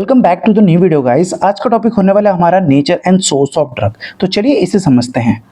Welcome back to the new video guys. आज का topic होने वाला है हमारा nature and source of drug. तो चलिए इसे समझते हैं।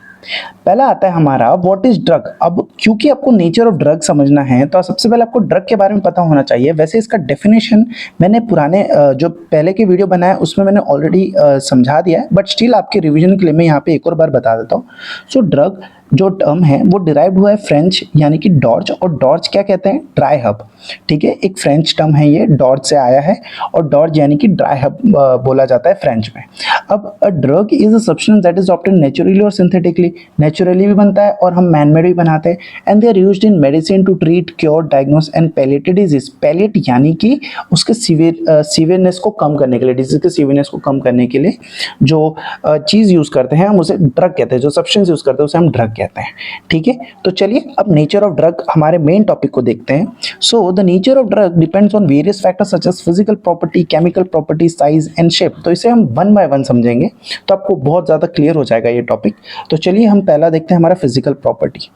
पहला आता है हमारा व्हाट इज ड्रग। अब क्योंकि आपको नेचर ऑफ ड्रग समझना है तो सबसे पहले आपको ड्रग के बारे में पता होना चाहिए। वैसे इसका डेफिनेशन मैंने पुराने जो पहले के वीडियो बनाया उसमें मैंने ऑलरेडी समझा दिया है, बट स्टिल आपके रिवीजन के लिए मैं यहाँ पे एक और बार बता देता हूँ। सो ड्रग जो टर्म है वो डिराइव हुआ है फ्रेंच यानी कि डॉर्च, और डॉर्च क्या कहते हैं, ड्राई हब। ठीक है, एक फ्रेंच टर्म है, ये डॉर्च से आया है और डॉर्च यानी कि ड्राई हब बोला जाता है फ्रेंच में। अब a drug is a substance that is obtain naturally और सिंथेटिकली। नेचुरली भी बनता है और हम मैन मेड भी बनाते हैं। And they are used in medicine to treat, cure, diagnose and palliative disease. Palliate यानी कि उसके सीवियरनेस को कम करने के लिए, डिजीज के सीवियरनेस को कम करने के लिए जो चीज़ यूज़ करते हैं हम उसे ड्रग कहते हैं। जो सब्सटेंस यूज़ करते हैं उसे हम ड्रग कहते हैं। ठीक है, तो चलिए अब नेचर ऑफ ड्रग हमारे मेन टॉपिक को देखते हैं। So the nature of drug depends on various factors such as physical property, chemical property, size and shape. तो इसे हम वन बाय वन समझेंगे तो आपको बहुत ज़्यादा क्लियर हो जाएगा ये टॉपिक। तो चलिए हम पहला देखते हैं हमारा physical property.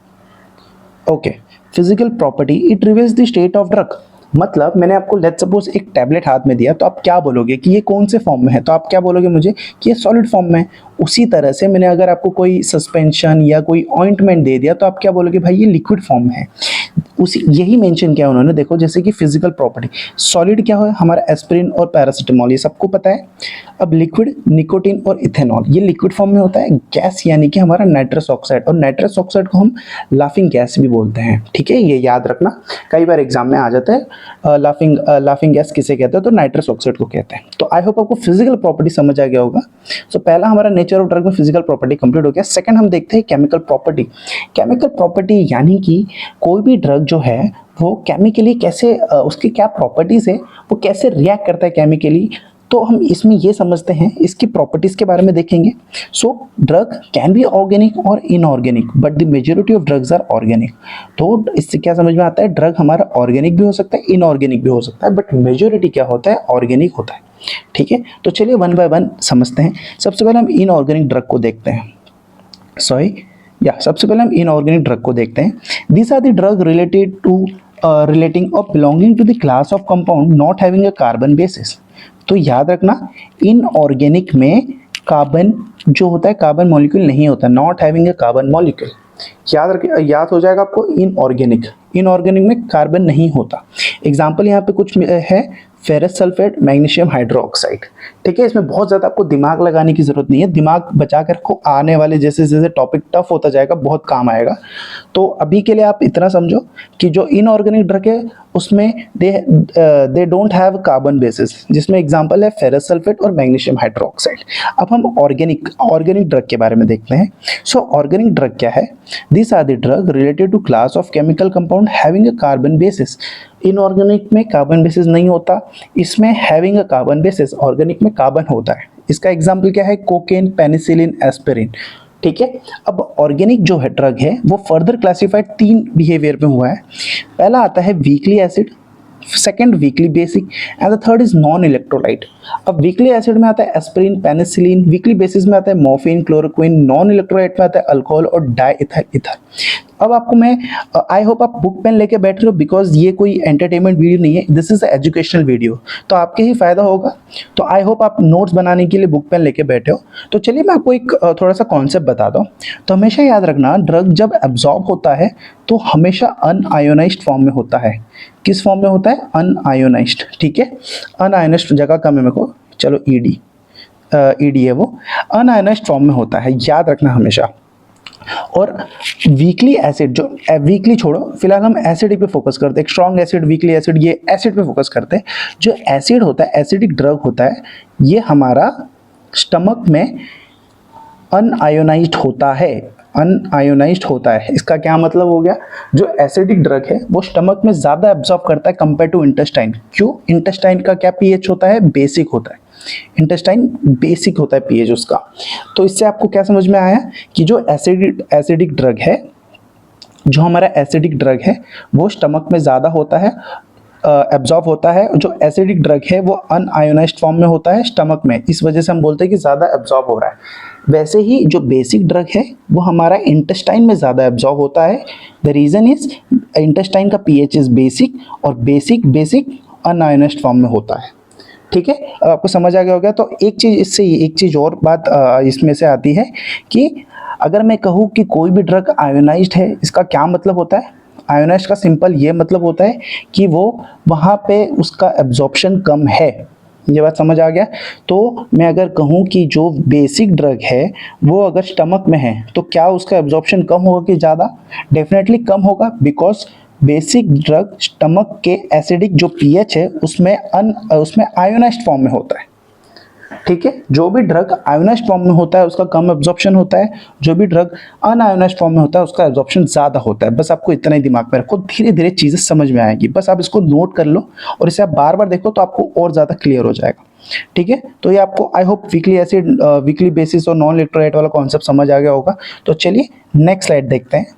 Okay, physical property it reveals the state of drug. मतलब मैंने आपको लेट्स सपोज एक टैबलेट हाथ में दिया तो आप क्या बोलोगे कि ये कौन से फॉर्म में है, तो आप क्या बोलोगे मुझे कि ये सॉलिड फॉर्म में है। उसी तरह से मैंने अगर आपको कोई सस्पेंशन या कोई ऑइंटमेंट दे दिया तो आप क्या बोलोगे, भाई ये लिक्विड फॉर्म में है। उसी यही मेंशन किया उन्होंने। देखो जैसे कि फिजिकल प्रॉपर्टी, सॉलिड क्या है हमारा एस्पिरिन और पैरासिटामोल, ये सबको पता है। अब लिक्विड निकोटीन और इथेनॉल, ये लिक्विड फॉर्म में होता है। गैस यानी कि हमारा नाइट्रस ऑक्साइड, और नाइट्रस ऑक्साइड को हम लाफिंग गैस भी बोलते हैं। ठीक है, ये याद रखना, कई बार एग्जाम में आ जाता है। लाफिंग गैस किसे कहते हैं, तो नाइट्रस ऑक्साइड को कहते हैं। तो आई होप आपको फिजिकल प्रॉपर्टी समझ आ गया होगा। सो पहला हमारा नेचर ऑफ ड्रग में फिजिकल प्रॉपर्टी कंप्लीट हो गया। सेकंड हम देखते हैं केमिकल प्रॉपर्टी। केमिकल प्रॉपर्टी यानी कि कोई भी ड्रग जो है वो केमिकली कैसे, उसकी क्या प्रॉपर्टीज है, वो कैसे रिएक्ट करता है केमिकली। तो हम इसमें ये समझते हैं, इसकी प्रॉपर्टीज के बारे में देखेंगे। So drug can be organic और inorganic, but the majority of drugs are organic. तो इससे क्या समझ में आता है, ड्रग हमारा ऑर्गेनिक भी हो सकता है, इनऑर्गेनिक भी हो सकता है, बट मेजॉरिटी क्या होता है, ऑर्गेनिक होता है। ठीक है, तो चलिए वन बाय वन समझते हैं। सबसे पहले हम इनऑर्गेनिक ड्रग को देखते हैं। सबसे पहले हम इनऑर्गेनिक ड्रग को देखते हैं। These are the drug relating और belonging to the class of compound not having a carbon basis. तो याद रखना, इनऑर्गेनिक में कार्बन जो होता है, कार्बन मॉलिक्यूल नहीं होता, not having a carbon molecule. याद हो जाएगा आपको। इनऑर्गेनिक में कार्बन नहीं होता। एग्जाम्पल यहाँ पे कुछ है, फेरस सल्फेट, मैग्नीशियम हाइड्रोक्साइड। ठीक है, इसमें बहुत ज़्यादा आपको दिमाग लगाने की ज़रूरत नहीं है। दिमाग बचा कर रखो, आने वाले जैसे जैसे टॉपिक टफ होता जाएगा बहुत काम आएगा। तो अभी के लिए आप इतना समझो कि जो इनऑर्गेनिक ड्रग है उसमें they don't have carbon basis, जिसमें एग्जांपल है फेरस सल्फेट और मैग्नीशियम हाइड्रोक्साइड। अब हम ऑर्गेनिक ड्रग के बारे में देखते हैं। सो ऑर्गेनिक ड्रग क्या है, this are the drug related to class of chemical compound having a carbon basis. Inorganic में कार्बन बेसिस नहीं होता, इसमें having a carbon basis, organic में कार्बन होता है। इसका एग्जांपल क्या है, कोकेन, पेनिसिलिन, एस्पिरिन। ठीक है, अब ऑर्गेनिक जो है ड्रग है वो फर्दर क्लासिफाइड 3 बिहेवियर में हुआ है। पहला आता है weekly acid, second weekly basic and the third is non electrolyte. अब वीकली एसिड में आता है एस्पिरिन, पेनिसिलिन, वीकली बेसिस में आता है मॉर्फिन, क्लोरोक्विन, नॉन इलेक्ट्रोलाइट में आता है अल्कोहल और डाइइथाइल ईथर। अब आपको मैं आई होप आप बुक पेन लेके बैठ रहे हो, बिकॉज ये कोई एंटरटेनमेंट वीडियो नहीं है, दिस इज एजुकेशनल वीडियो, तो आपके ही फायदा होगा। तो आई होप आप नोट्स बनाने के लिए बुक पेन लेके बैठे हो। तो चलिए मैं आपको एक थोड़ा सा कॉन्सेप्ट बताता हूँ। तो हमेशा याद रखना, ड्रग जब एब्जॉर्ब होता है तो हमेशा अनआयोनाइज्ड फॉर्म में होता है। किस फॉर्म में होता है, अनआयोनाइज्ड। ठीक है, अनआयोनाइज्ड जगह कम है मेरे को, चलो ईडी है वो, अनआयोनाइज्ड फॉर्म में होता है, याद रखना हमेशा। और वीकली एसिड, जो वीकली छोड़ो, फिलहाल हम एसिड पे फोकस करते हैं। स्ट्रॉन्ग एसिड, वीकली एसिड, ये एसिड पे फोकस करते हैं। जो एसिड होता है, एसिडिक ड्रग होता है, ये हमारा स्टमक में अनआयोनाइज्ड होता है। अनआयोनाइज्ड होता है, इसका क्या मतलब हो गया, जो एसिडिक ड्रग है वो स्टमक में ज़्यादा एब्जॉर्ब करता है कंपेयर टू इंटेस्टाइन। क्यों, इंटेस्टाइन का क्या पीएच होता है, बेसिक होता है। इंटेस्टाइन बेसिक होता है पीएच उसका। तो इससे आपको क्या समझ में आया कि जो एसिडिक ड्रग है, जो हमारा एसिडिक ड्रग है वो स्टमक में ज़्यादा होता है, एब्जॉर्ब होता है। जो एसिडिक ड्रग है वो अनआयोनाइज्ड फॉर्म में होता है स्टमक में, इस वजह से हम बोलते हैं कि ज़्यादा एब्जॉर्ब हो रहा है। वैसे ही जो बेसिक ड्रग है वो हमारा इंटेस्टाइन में ज़्यादा एब्जॉर्ब होता है। द रीज़न इज इंटेस्टाइन का पीएच इज बेसिक, और बेसिक अनआयोनाइज्ड फॉर्म में होता है। ठीक है, अब आपको समझ आ गया होगा। तो एक चीज़ इससे एक चीज़ और बात इसमें से आती है कि अगर मैं कहूँ कि कोई भी ड्रग आयोनाइज्ड है, इसका क्या मतलब होता है? आयोनाइज्ड का सिंपल ये मतलब होता है कि वो वहाँ पे उसका एब्जॉर्प्शन कम है। ये बात समझ आ गया। तो मैं अगर कहूँ कि जो बेसिक ड्रग है वो अगर स्टमक में है तो क्या उसका एब्जॉर्प्शन कम होगा कि ज़्यादा? डेफिनेटली कम होगा, बिकॉज बेसिक ड्रग स्टमक के एसिडिक जो पीएच है उसमें आयोनाइज्ड फॉर्म में होता है। ठीक है, जो भी ड्रग आयोनाइज्ड फॉर्म में होता है उसका कम एब्जॉर्प्शन होता है, जो भी ड्रग अनआयोनाइज्ड फॉर्म में होता है उसका एब्जॉर्प्शन ज़्यादा होता है। बस आपको इतना ही दिमाग में रखो, धीरे धीरे चीज़ें समझ में आएगी। बस आप इसको नोट कर लो और इसे आप बार बार देखो तो आपको और ज़्यादा क्लियर हो जाएगा। ठीक है, तो ये आपको I hope weekly acid, weekly basis और नॉन इलेक्ट्रोलाइट वाला कॉन्सेप्ट समझ आ गया होगा। तो चलिए नेक्स्ट स्लाइड देखते हैं।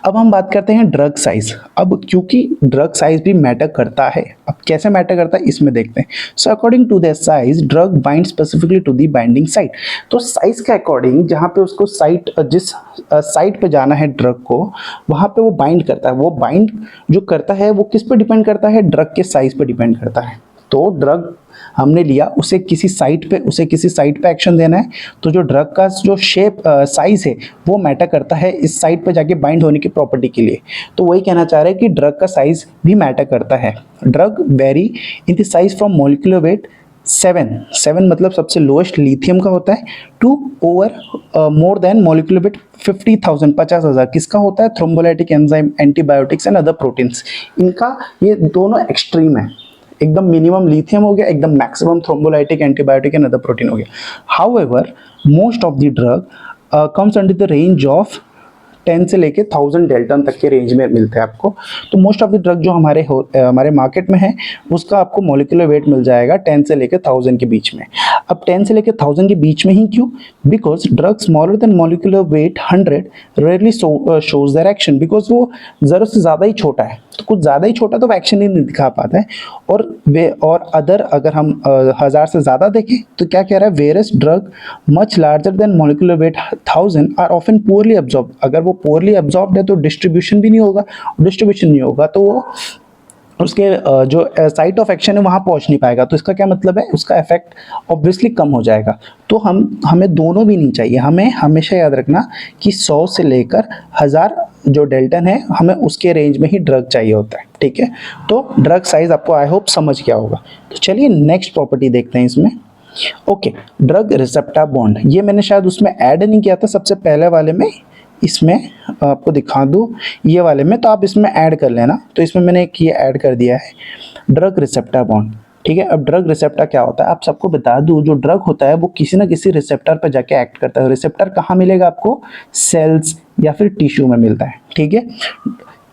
अब हम बात करते हैं ड्रग साइज। अब क्योंकि ड्रग साइज भी मैटर करता है, अब कैसे मैटर करता है इसमें देखते हैं। So according to the size drug bind specifically to the binding site. तो साइज के अकॉर्डिंग जहाँ पे उसको साइट, जिस साइट पे जाना है ड्रग को, वहाँ पे वो बाइंड करता है। वो बाइंड जो करता है वो किस पे डिपेंड करता है? ड्रग के साइज पे डिपेंड करता है। तो ड्रग हमने लिया, उसे किसी साइट पे एक्शन देना है, तो जो ड्रग का जो शेप साइज है वो मैटर करता है इस साइट पे जाके बाइंड होने की प्रॉपर्टी के लिए। तो वही कहना चाह रहे हैं कि ड्रग का साइज भी मैटर करता है। Drug very in the size from molecular weight 7 मतलब सबसे लोएस्ट लिथियम का होता है, to over more than molecular weight 50,000 किसका होता है? Thrombolytic enzyme, antibiotics and other proteins. इनका ये दोनों एक्सट्रीम है, एकदम मिनिमम लिथियम हो गया, एकदम maximum thrombolytic, antibiotic and other protein हो गया। However most of the drug comes under the range of 10 से लेके 1000 डेल्टन तक के रेंज में मिलते हैं आपको। तो मोस्ट ऑफ द ड्रग जो हमारे मार्केट में है उसका आपको मॉलिक्यूलर वेट मिल जाएगा 10 से लेके 1000 के बीच में। अब 10 से लेके 1000 के बीच में ही क्यों? Because drug smaller than molecular wait 100 rarely shows their action, because वो ज़रूरत से ज़्यादा ही छोटा है, तो कुछ ज़्यादा ही छोटा तो वो एक्शन ही नहीं दिखा पाता है। और अदर अगर हम 1000 से ज़्यादा देखें तो क्या कह रहा है? Various drug much larger than molecular weight 1000 are often poorly absorb. अगर वो पुअरली एब्जॉर्ब्ड है तो डिस्ट्रीब्यूशन भी नहीं होगा, डिस्ट्रीब्यूशन नहीं होगा तो वो उसके जो साइट ऑफ एक्शन है वहाँ पहुँच नहीं पाएगा। तो इसका क्या मतलब है? उसका इफेक्ट ऑब्वियसली कम हो जाएगा। तो हमें दोनों भी नहीं चाहिए। हमें हमेशा याद रखना कि 100 से लेकर 1000 जो डेल्टन है हमें उसके रेंज में ही ड्रग चाहिए होता है। ठीक है, तो ड्रग साइज आपको आई होप समझ गया होगा। तो चलिए नेक्स्ट प्रॉपर्टी देखते हैं इसमें। ओके, ड्रग रिसेप्टर बॉन्ड, ये मैंने शायद उसमें ऐड नहीं किया था सबसे पहले वाले में, इसमें आपको दिखा दूँ ये वाले में, तो आप इसमें ऐड कर लेना। तो इसमें मैंने एक ये ऐड कर दिया है, ड्रग रिसेप्टर बॉन्ड। ठीक है, अब ड्रग रिसेप्टर क्या होता है आप सबको बता दूं। जो ड्रग होता है वो किसी ना किसी रिसेप्टर पर जाके एक्ट करता है। रिसेप्टर कहाँ मिलेगा आपको? सेल्स या फिर टिश्यू में मिलता है। ठीक है,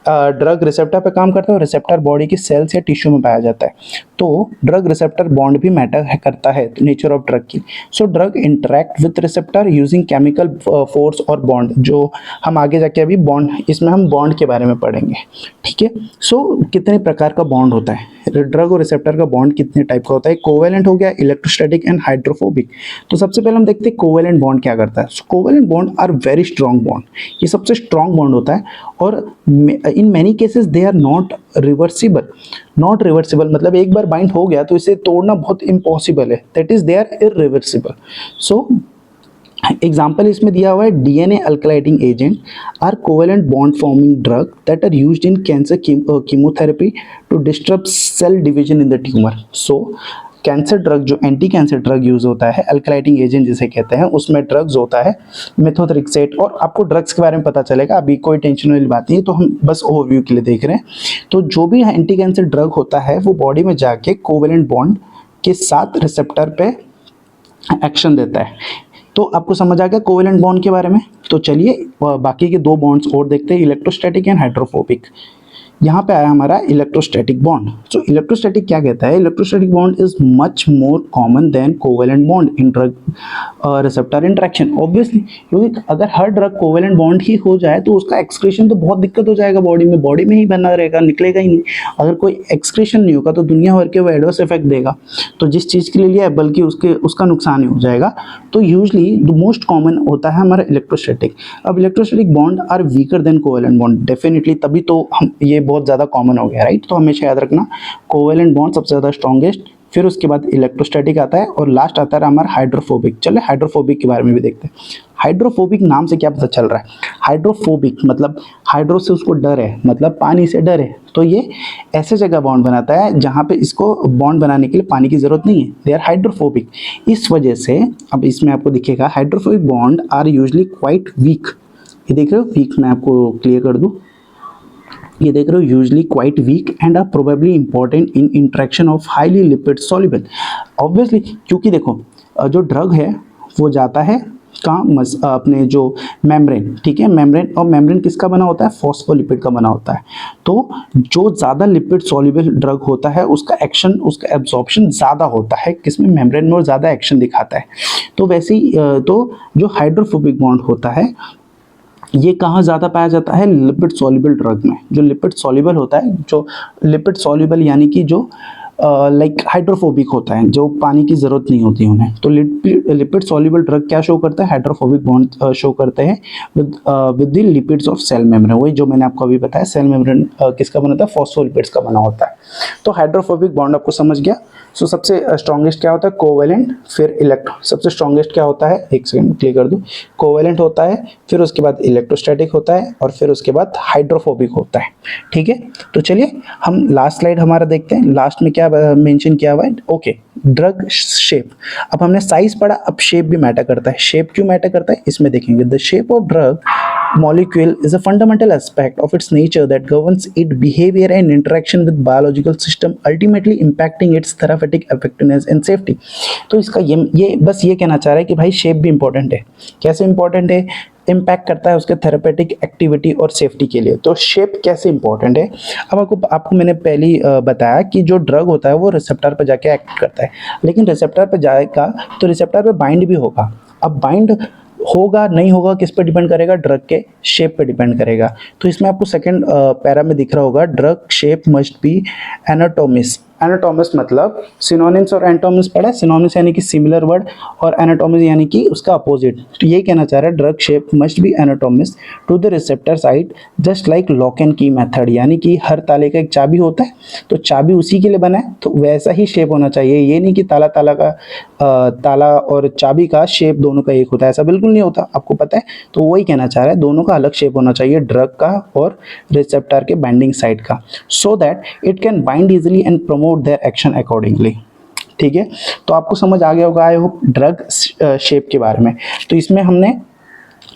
ड्रग रिसेप्टर पे काम करता है और रिसेप्टर बॉडी की सेल्स या टिश्यू में पाया जाता है। तो ड्रग रिसेप्टर बॉन्ड भी मैटर करता है नेचर ऑफ ड्रग की। So drug interact with receptor using chemical force और बॉन्ड, जो हम आगे जाके अभी बॉन्ड, इसमें हम बॉन्ड के बारे में पढ़ेंगे। ठीक है, सो कितने प्रकार का बॉन्ड होता है? ड्रग और रिसेप्टर का बॉन्ड कितने टाइप का होता है? कोवेलेंट हो गया, इलेक्ट्रोस्टैटिक एंड हाइड्रोफोबिक। तो सबसे पहले हम देखते हैं कोवेलेंट बॉन्ड क्या करता है। Covalent bond are very strong bond, ये सबसे स्ट्रॉन्ग बॉन्ड होता है और in many cases they are not reversible. Not reversible मतलब एक बार बाइंड हो गया तो इसे तोड़ना बहुत इम्पॉसिबल है, that is they are irreversible. So example इसमें दिया हुआ है, DNA alkylating agent are covalent bond forming drug that are used in cancer chemotherapy to disturb cell division in the tumour. So cancer drug, जो anti cancer drug use होता है, अल्कलाइटिंग agent जिसे कहते हैं, उसमें ड्रग्स होता है मेथोट्रेक्सेट। और आपको ड्रग्स के बारे में पता चलेगा, अभी कोई टेंशन वाली बात नहीं है, तो हम बस ओवरव्यू के लिए देख रहे हैं। तो जो भी एंटी कैंसर ड्रग होता है वो बॉडी में जाके कोवेलेंट बॉन्ड के साथ रिसेप्टर पे एक्शन देता है। तो आपको समझ आ गया कोवेलेंट बॉन्ड के बारे में। तो चलिए बाकी के दो बॉन्ड्स और देखते हैं, इलेक्ट्रोस्टैटिक एंड हाइड्रोफोबिक। यहाँ पे आया हमारा इलेक्ट्रोस्टैटिक बॉन्ड। सो इलेक्ट्रोस्टैटिक क्या कहता है? Electrostatic bond is much more common than covalent bond in drug receptor interaction. Obviously, क्योंकि अगर हर ड्रग कोवेलेंट बॉन्ड ही हो जाए तो उसका एक्सक्रीशन तो बहुत दिक्कत हो जाएगा, बॉडी में ही बना रहेगा, निकलेगा ही नहीं। अगर कोई एक्सक्रीशन नहीं होगा तो दुनिया भर के वो एडवर्स इफेक्ट देगा, तो जिस चीज़ के लिए लिया है बल्कि उसका नुकसान ही हो जाएगा। तो यूजली द मोस्ट कॉमन होता है हमारा इलेक्ट्रोस्टैटिक। अब electrostatic bond are weaker than covalent bond, definitely, तभी तो हम ये बहुत ज़्यादा कॉमन हो गया, राइट। तो हमेशा याद रखना कोवेलेंट बॉन्ड सबसे ज़्यादा स्ट्रॉन्गेस्ट फिर उसके बाद इलेक्ट्रोस्टैटिक आता है और लास्ट आता है हमारा हाइड्रोफोबिक। चलो हाइड्रोफोबिक के बारे में भी देखते हैं। हाइड्रोफोबिक नाम से क्या पता चल रहा है? हाइड्रोफोबिक मतलब हाइड्रो से उसको डर है, मतलब पानी से डर है। तो ये ऐसे जगह बॉन्ड बनाता है जहाँ पे इसको बॉन्ड बनाने के लिए पानी की ज़रूरत नहीं है। They are hydrophobic. इस वजह से अब इसमें आपको दिखेगा hydrophobic bond are usually quite weak. ये देख रहे हो वीक, मैं आपको क्लियर कर दूँ, ये देख रहे हो usually quite weak and are probably important in interaction of highly lipid soluble. Obviously क्योंकि देखो जो ड्रग है वो जाता है कहाँ, अपने जो मेम्ब्रेन, ठीक है, मेम्ब्रेन, और मेम्ब्रेन किसका बना होता है? फॉस्फोलिपिड का बना होता है। तो जो ज़्यादा लिपिड सॉल्युबल ड्रग होता है उसका एक्शन, उसका एब्जॉर्प्शन ज़्यादा होता है, किसमें? मेम्ब्रेन में, और ज़्यादा एक्शन दिखाता है। तो वैसे ही तो जो हाइड्रोफोबिक बॉन्ड होता है ये कहाँ ज़्यादा पाया जाता है? लिपिड सॉल्युबल ड्रग में। जो लिपिड सॉल्युबल होता है, जो लिपिड सॉल्युबल यानी कि जो लाइक हाइड्रोफोबिक होता है, जो पानी की ज़रूरत नहीं होती उन्हें, तो लिपिड सॉल्युबल ड्रग क्या शो करता है? हाइड्रोफोबिक बॉन्ड शो करते हैं with the lipids of cell membrane. वही जो मैंने आपको अभी बताया, सेल मेम्ब्रेन किसका बना होता है? फॉस्फोलिपिड्स का बना होता है। तो हाइड्रोफोबिक बॉन्ड आपको समझ गया। सो सबसे स्ट्रॉन्गेस्ट क्या होता है? कोवेलेंट, फिर इलेक्ट्रो। सबसे स्ट्रॉन्गेस्ट क्या होता है? एक सेकंड क्लियर कर दूं। कोवेलेंट होता है, फिर उसके बाद इलेक्ट्रोस्टैटिक होता है, और फिर उसके बाद हाइड्रोफोबिक होता है। ठीक है, तो चलिए हम लास्ट स्लाइड हमारा देखते हैं। लास्ट में क्या मेंशन किया हुआ है? Okay, drug shape. अब हमने साइज पढ़ा, अब शेप भी मैटर करता है। शेप क्यों मैटर करता है इसमें देखेंगे। The shape of drug molecule is a fundamental aspect of its nature that governs its behavior and interaction with biological system, ultimately impacting its therapeutic effectiveness and safety। तो इसका ये बस ये कहना चाह रहा है कि भाई शेप भी इंपॉर्टेंट है। कैसे इंपॉर्टेंट है? इम्पैक्ट करता है उसके थेरेपेटिक एक्टिविटी और सेफ्टी के लिए। तो शेप कैसे इंपॉर्टेंट है? अब आपको मैंने पहले ही बताया कि जो ड्रग होता है वो रिसेप्टर पर जाके एक्ट करता है, लेकिन रिसेप्टर पर जाएगा तो रिसेप्टर पर बाइंड भी होगा। अब बाइंड होगा नहीं होगा किस पे डिपेंड करेगा? ड्रग के शेप पे डिपेंड करेगा। तो इसमें आपको सेकंड पैरा में दिख रहा होगा, ड्रग शेप मस्ट बी एनाटोमिस। एनाटोमिस मतलब सिनोनिम्स और एंटोमिस पढ़ा है। सिनोनिम्स यानी कि सिमिलर वर्ड, और एनाटोमिस यानी कि उसका अपोजिट। तो ये कहना चाह रहा है drug shape must be anatomic to the receptor side, just like lock and key method. यानी कि हर ताले का एक चाबी होता है, तो चाबी उसी के लिए बना है, तो वैसा ही शेप होना चाहिए। ये नहीं कि ताला और चाबी का शेप दोनों का एक होता है, ऐसा बिल्कुल नहीं होता, आपको पता है। तो वही कहना चाह रहा है दोनों का अलग शेप होना चाहिए, ड्रग का और रिसेप्टर के बाइंडिंग साइड का, so that it can bind easily and promote their action accordingly. ठीक है, तो आपको समझ आ गया होगा आई होप ड्रग शेप के बारे में। तो इसमें हमने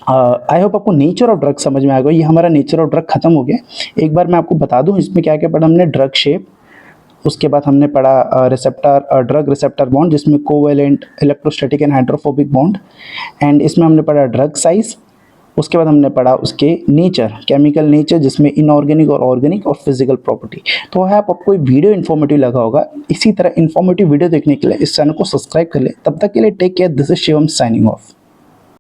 आई होप आपको नेचर ऑफ ड्रग समझ में आ गया। ये हमारा नेचर ऑफ ड्रग खत्म हो गया। एक बार मैं आपको बता दूं इसमें क्या क्या पढ़ा हमने। ड्रग शेप, उसके बाद हमने पढ़ा रिसेप्टर, ड्रग रिसेप्टर बॉन्ड जिसमें covalent, electrostatic and hydrophobic bond, and इसमें हमने पढ़ा ड्रग साइज। उसके बाद हमने पढ़ा उसके नेचर, केमिकल नेचर, जिसमें इनऑर्गेनिक और ऑर्गेनिक और फिजिकल प्रॉपर्टी। तो है आपको ये वीडियो इन्फॉर्मेटिव लगा होगा। इसी तरह इन्फॉर्मेटिव वीडियो देखने के लिए इस चैनल को सब्सक्राइब कर ले। तब तक के लिए take care, this is Shivam signing of.